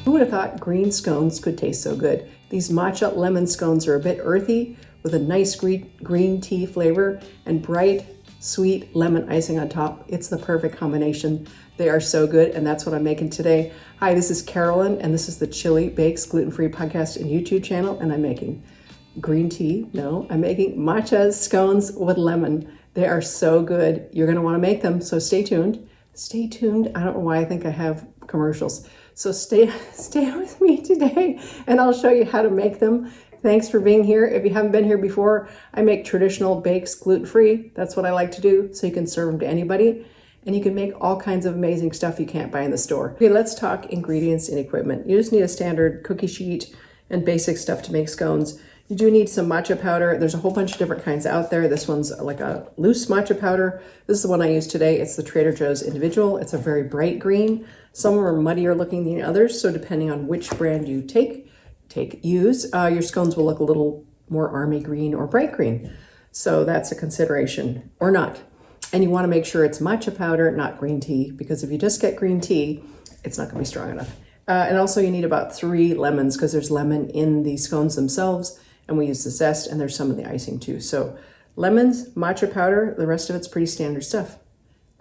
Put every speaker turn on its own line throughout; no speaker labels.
Who would have thought green scones could taste so good? These matcha lemon scones are a bit earthy with a nice green tea flavor and bright, sweet lemon icing on top. It's the perfect combination. They are so good, and that's what I'm making today. Hi, this is Carolyn, and this is the Chili Bakes Gluten-Free podcast and YouTube channel, and I'm making green tea. No, I'm making matcha scones with lemon. They are so good. You're going to want to make them, so stay tuned. Stay tuned. I don't know why I think I have commercials. So stay with me today and I'll show you how to make them. Thanks for being here. If you haven't been here before, I make traditional bakes gluten-free. That's what I like to do, so you can serve them to anybody. And you can make all kinds of amazing stuff you can't buy in the store. Okay, let's talk ingredients and equipment. You just need a standard cookie sheet and basic stuff to make scones. You do need some matcha powder. There's a whole bunch of different kinds out there. This one's like a loose matcha powder. This is the one I use today. It's the Trader Joe's Individual. It's a very bright green. Some are muddier looking than others, so depending on which brand you use, your scones will look a little more army green or bright green. So that's a consideration, or not. And you want to make sure it's matcha powder, not green tea, because if you just get green tea, it's not going to be strong enough. And also you need about 3 lemons, because there's lemon in the scones themselves, and we use the zest, and there's some in the icing too. So lemons, matcha powder, the rest of it's pretty standard stuff.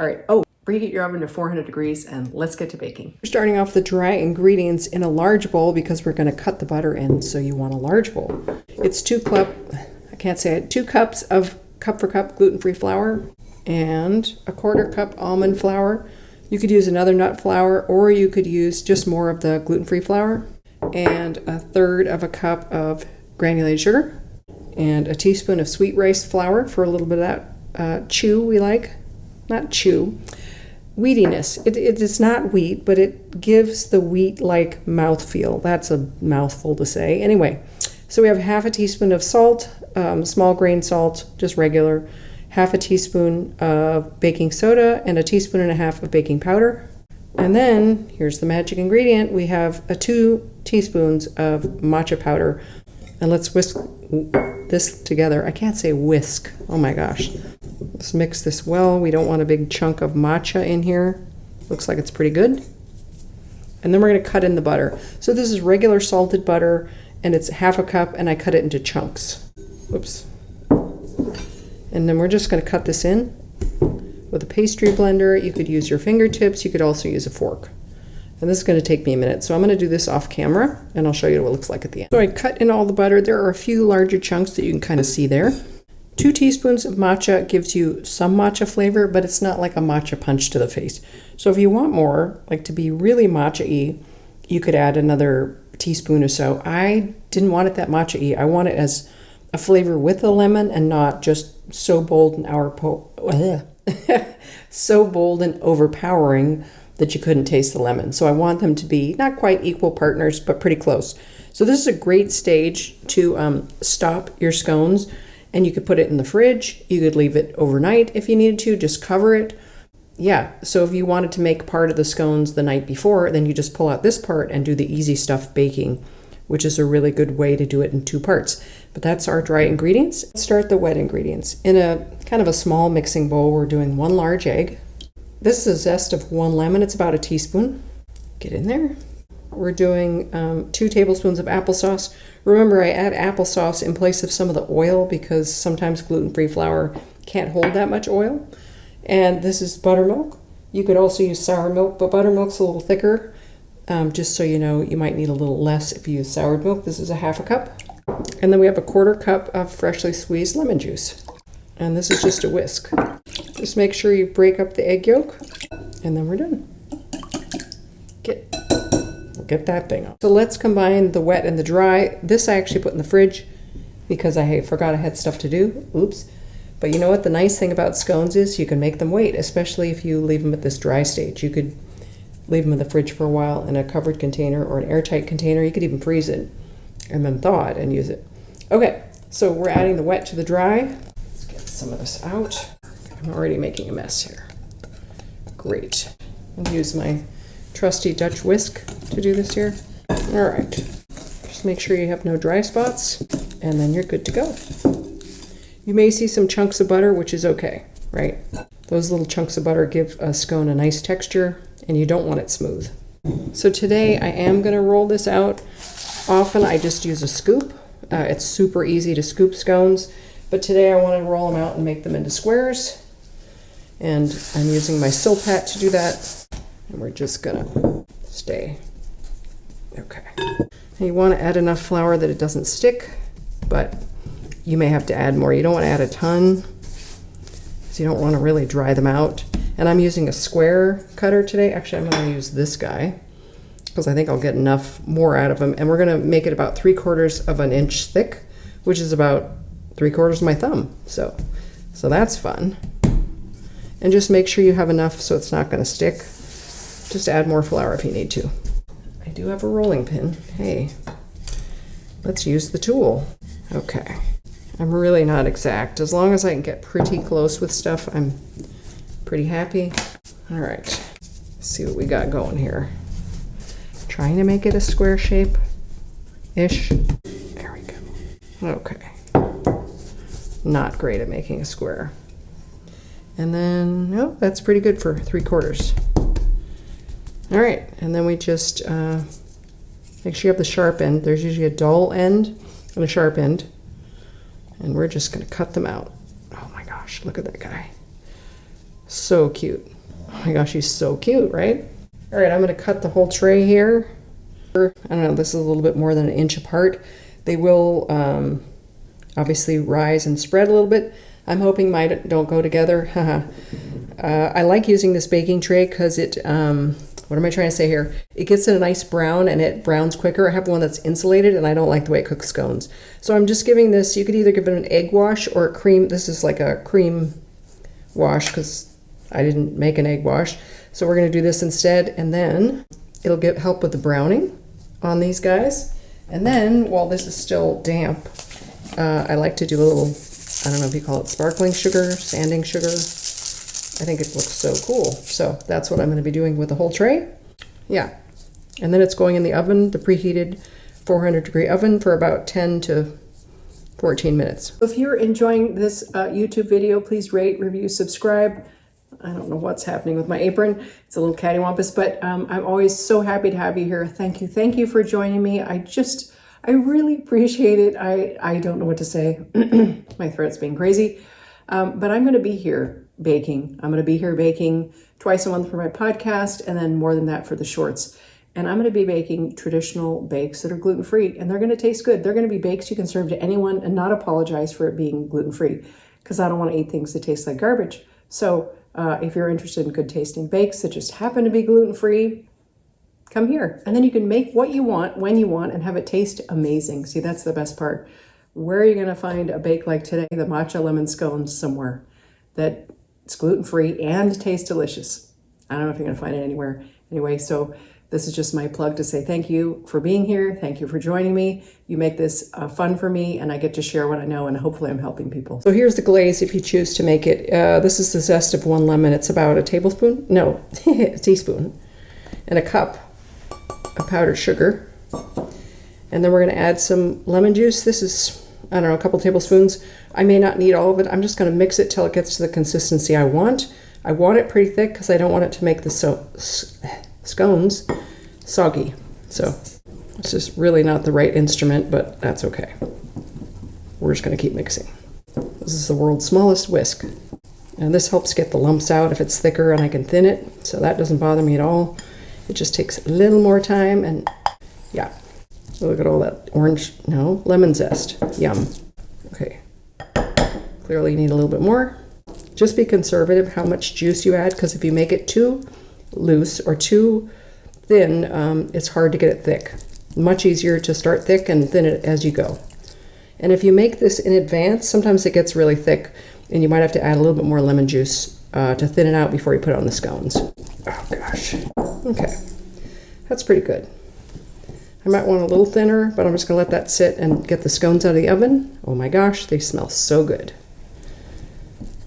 All right. Oh, preheat your oven to 400 degrees and let's get to baking. We're starting off the dry ingredients in a large bowl because we're going to cut the butter in, so you want a large bowl. It's 2 cups of cup for cup gluten-free flour and a 1/4 cup almond flour. You could use another nut flour, or you could use just more of the gluten-free flour, and 1/3 cup of granulated sugar, and a teaspoon of sweet rice flour for a little bit of that chew we like. Not chew. Wheatiness. It's not wheat, but it gives the wheat-like mouthfeel. That's a mouthful to say. Anyway, so we have 1/2 teaspoon of salt, small grain salt, just regular, 1/2 teaspoon of baking soda, and 1.5 teaspoons of baking powder. And then, here's the magic ingredient. We have 2 teaspoons of matcha powder. And let's whisk this together. I can't say whisk. Oh my gosh. Let's mix this well. We don't want a big chunk of matcha in here. Looks like it's pretty good. And then we're going to cut in the butter. So this is regular salted butter, and it's 1/2 cup, and I cut it into chunks. Whoops. And then we're just going to cut this in with a pastry blender. You could use your fingertips. You could also use a fork. And this is going to take me a minute. So I'm going to do this off camera, and I'll show you what it looks like at the end. So I cut in all the butter. There are a few larger chunks that you can kind of see there. 2 teaspoons of matcha gives you some matcha flavor, but it's not like a matcha punch to the face. So if you want more, like to be really matcha-y, you could add another teaspoon or so. I didn't want it that matcha-y. I want it as a flavor with a lemon and not just so bold and so bold and overpowering that you couldn't taste the lemon. So I want them to be not quite equal partners, but pretty close. So this is a great stage to stop your scones, and you could put it in the fridge. You could leave it overnight if you needed to, just cover it. Yeah, so if you wanted to make part of the scones the night before, then you just pull out this part and do the easy stuff baking, which is a really good way to do it in 2 parts. But that's our dry ingredients. Let's start the wet ingredients. In a kind of a small mixing bowl, we're doing 1 large egg. This is a zest of 1 lemon. It's about 1 teaspoon. Get in there. We're doing 2 tablespoons of applesauce. Remember, I add applesauce in place of some of the oil because sometimes gluten-free flour can't hold that much oil. And this is buttermilk. You could also use sour milk, but buttermilk's a little thicker. Just so you know, you might need a little less if you use soured milk. This is 1/2 cup. And then we have a 1/4 cup of freshly squeezed lemon juice. And this is just a whisk. Just make sure you break up the egg yolk, and then we're done. Get that thing off. So let's combine the wet and the dry. This I actually put in the fridge because I forgot I had stuff to do. Oops. But you know what? The nice thing about scones is you can make them wait, especially if you leave them at this dry stage. You could leave them in the fridge for a while in a covered container or an airtight container. You could even freeze it and then thaw it and use it. Okay, so we're adding the wet to the dry. Let's get some of this out. I'm already making a mess here. Great. I'll use my trusty Dutch whisk to do this here. All right. Just make sure you have no dry spots, and then you're good to go. You may see some chunks of butter, which is okay, right? Those little chunks of butter give a scone a nice texture, and you don't want it smooth. So today I am going to roll this out. Often I just use a scoop. It's super easy to scoop scones, but today I want to roll them out and make them into squares. And I'm using my Silpat to do that. And we're just gonna stay. Okay. And you want to add enough flour that it doesn't stick, but you may have to add more. You don't want to add a ton, because you don't want to really dry them out. And I'm using a square cutter today. Actually, I'm going to use this guy, because I think I'll get enough more out of them. And we're going to make it about 3/4 of an inch thick, which is about 3/4 of my thumb. So that's fun. And just make sure you have enough so it's not going to stick. Just add more flour if you need to. I do have a rolling pin. Hey, let's use the tool. Okay. I'm really not exact. As long as I can get pretty close with stuff, I'm pretty happy. All right. Let's see what we got going here. Trying to make it a square shape-ish. There we go. Okay. Not great at making a square. And then, no, that's pretty good for 3/4. All right, and then we just make sure you have the sharp end. There's usually a dull end and a sharp end. And we're just gonna cut them out. Oh my gosh, look at that guy. So cute. Oh my gosh, he's so cute, right? All right, I'm gonna cut the whole tray here. I don't know, this is a little bit more than an inch apart. They will obviously rise and spread a little bit. I'm hoping mine don't go together. I like using this baking tray because it, what am I trying to say here? It gets a nice brown and it browns quicker. I have one that's insulated and I don't like the way it cooks scones. So I'm just giving this, you could either give it an egg wash or a cream. This is like a cream wash because I didn't make an egg wash. So we're gonna do this instead, and then it'll help with the browning on these guys. And then while this is still damp, I like to do a little, I don't know if you call it sparkling sugar, sanding sugar. I think it looks so cool. So that's what I'm going to be doing with the whole tray. Yeah. And then it's going in the oven, the preheated 400-degree oven, for about 10 to 14 minutes. If you're enjoying this YouTube video, please rate, review, subscribe. I don't know what's happening with my apron. It's a little cattywampus, but I'm always so happy to have you here. Thank you. Thank you for joining me. I really appreciate it. I don't know what to say. My throat's being crazy. But I'm going to be here baking. I'm going to be here baking twice a month for my podcast, and then more than that for the shorts. And I'm going to be baking traditional bakes that are gluten-free, and they're going to taste good. They're going to be bakes you can serve to anyone and not apologize for it being gluten-free, because I don't want to eat things that taste like garbage. So if you're interested in good tasting bakes that just happen to be gluten-free, come here. And then you can make what you want, when you want, and have it taste amazing. See, that's the best part. Where are you going to find a bake like today, the matcha lemon scones, somewhere that's gluten-free and tastes delicious? I don't know if you're going to find it anywhere. Anyway, so this is just my plug to say thank you for being here. Thank you for joining me. You make this fun for me, and I get to share what I know, and hopefully I'm helping people. So here's the glaze if you choose to make it. This is the zest of 1 lemon. It's about a tablespoon, no, a teaspoon, and a cup of powdered sugar. And then we're going to add some lemon juice. This is, I don't know, a couple tablespoons. I may not need all of it. I'm just going to mix it till it gets to the consistency I want. I want it pretty thick because I don't want it to make the scones soggy. So it's just really not the right instrument, but that's okay. We're just going to keep mixing. This is the world's smallest whisk. And this helps get the lumps out if it's thicker, and I can thin it. So that doesn't bother me at all. It just takes a little more time, and yeah. Look at all that lemon zest. Yum. Okay. Clearly you need a little bit more. Just be conservative how much juice you add, because if you make it too loose or too thin, it's hard to get it thick. Much easier to start thick and thin it as you go. And if you make this in advance, sometimes it gets really thick, and you might have to add a little bit more lemon juice to thin it out before you put it on the scones. Oh gosh. Okay. That's pretty good. I might want a little thinner, but I'm just going to let that sit and get the scones out of the oven. Oh my gosh, they smell so good.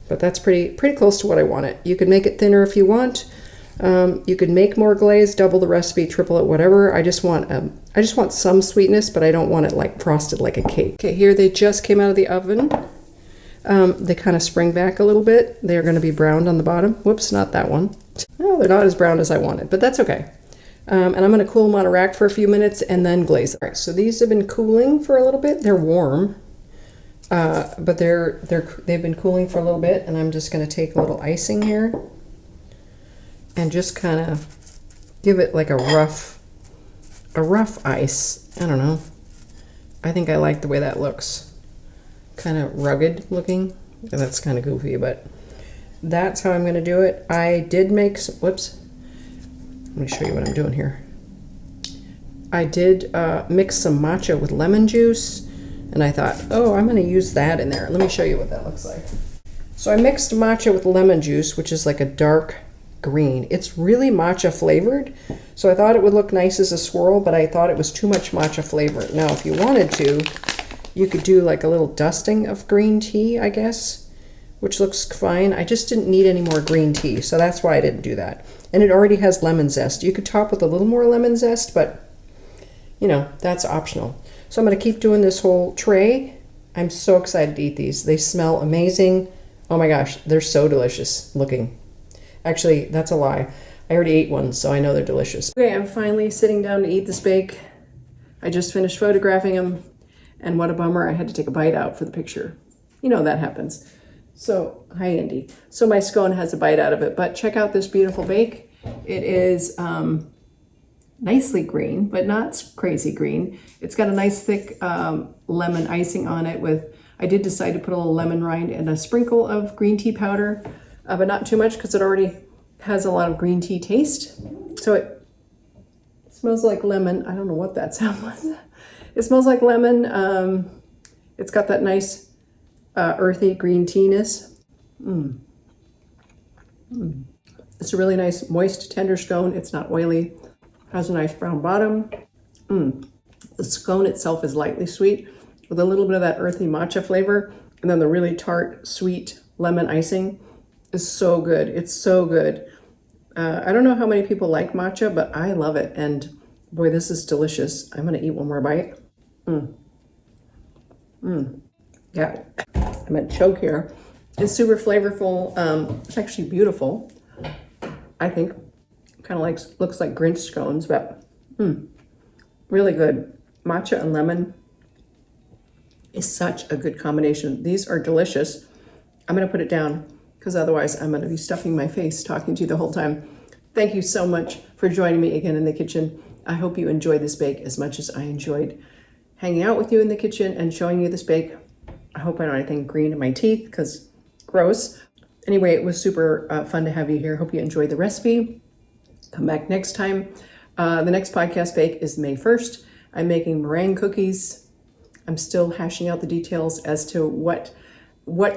But that's pretty close to what I want it. You can make it thinner if you want. You can make more glaze, double the recipe, triple it, whatever. I just want some sweetness, but I don't want it like frosted like a cake. Okay, here they just came out of the oven. They kind of spring back a little bit. They're going to be browned on the bottom. Whoops, not that one. No, they're not as brown as I wanted, but that's okay. And I'm going to cool them on a rack for a few minutes and then glaze them. All right, so these have been cooling for a little bit. They're warm, but they've been cooling for a little bit, and I'm just going to take a little icing here and just kind of give it like a rough ice. I don't know. I think I like the way that looks. Kind of rugged looking. That's kind of goofy, but that's how I'm going to do it. I did make some, whoops. Let me show you what I'm doing here. I did mix some matcha with lemon juice, and I thought, oh, I'm going to use that in there. Let me show you what that looks like. So I mixed matcha with lemon juice, which is like a dark green. It's really matcha flavored, so I thought it would look nice as a swirl, but I thought it was too much matcha flavor. Now, if you wanted to, you could do like a little dusting of green tea, I guess, which looks fine. I just didn't need any more green tea, so that's why I didn't do that. And it already has lemon zest. You could top with a little more lemon zest, but you know, that's optional. So I'm going to keep doing this whole tray. I'm so excited to eat these. They smell amazing. Oh my gosh, they're so delicious looking. Actually, that's a lie. I already ate one, so I know they're delicious. Okay, I'm finally sitting down to eat this bake. I just finished photographing them, and what a bummer, I had to take a bite out for the picture. You know that happens. So, hi Andy. So my scone has a bite out of it, but check out this beautiful bake. It is nicely green, but not crazy green. It's got a nice thick lemon icing on it with, I did decide to put a little lemon rind and a sprinkle of green tea powder, but not too much because it already has a lot of green tea taste. So it smells like lemon. I don't know what that sound was. It smells like lemon. It's got that nice earthy green tea-ness. It's a really nice, moist, tender scone. It's not oily. Has a nice brown bottom. The scone itself is lightly sweet with a little bit of that earthy matcha flavor. And then the really tart, sweet lemon icing is so good. It's so good. I don't know how many people like matcha, but I love it. And boy, this is delicious. I'm going to eat one more bite. Yeah, I'm going to choke here. It's super flavorful. It's actually beautiful, I think. Kind of looks like Grinch scones, but really good. Matcha and lemon is such a good combination. These are delicious. I'm going to put it down because otherwise I'm going to be stuffing my face talking to you the whole time. Thank you so much for joining me again in the kitchen. I hope you enjoyed this bake as much as I enjoyed hanging out with you in the kitchen and showing you this bake. I hope I don't have anything green in my teeth because gross. Anyway, it was super fun to have you here. Hope you enjoyed the recipe. Come back next time. The next podcast bake is May 1st. I'm making meringue cookies. I'm still hashing out the details as to what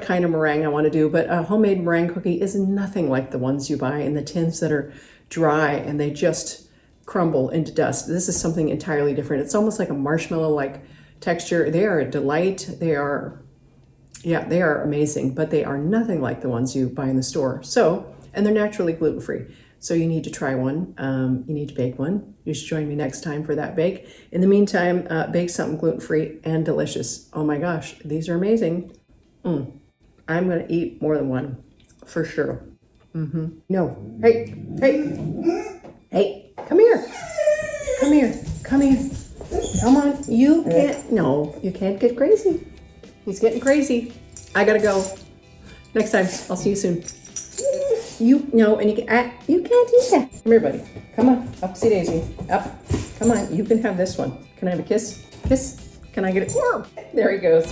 kind of meringue I want to do, but a homemade meringue cookie is nothing like the ones you buy in the tins that are dry and they just crumble into dust. This is something entirely different. It's almost like a marshmallow-like texture. They are a delight. They are amazing, but they are nothing like the ones you buy in the store. So, and they're naturally gluten-free. So you need to try one. You need to bake one. You should join me next time for that bake. In the meantime, bake something gluten-free and delicious. Oh my gosh, these are amazing. I'm gonna eat more than one, for sure. No, hey, come here. Come on, you can't get crazy. He's getting crazy. I gotta go. Next time, I'll see you soon. You can't eat that. Come here, buddy. Come on, upsy daisy. Up. Come on, you can have this one. Can I have a kiss? Kiss? Can I get it? There he goes.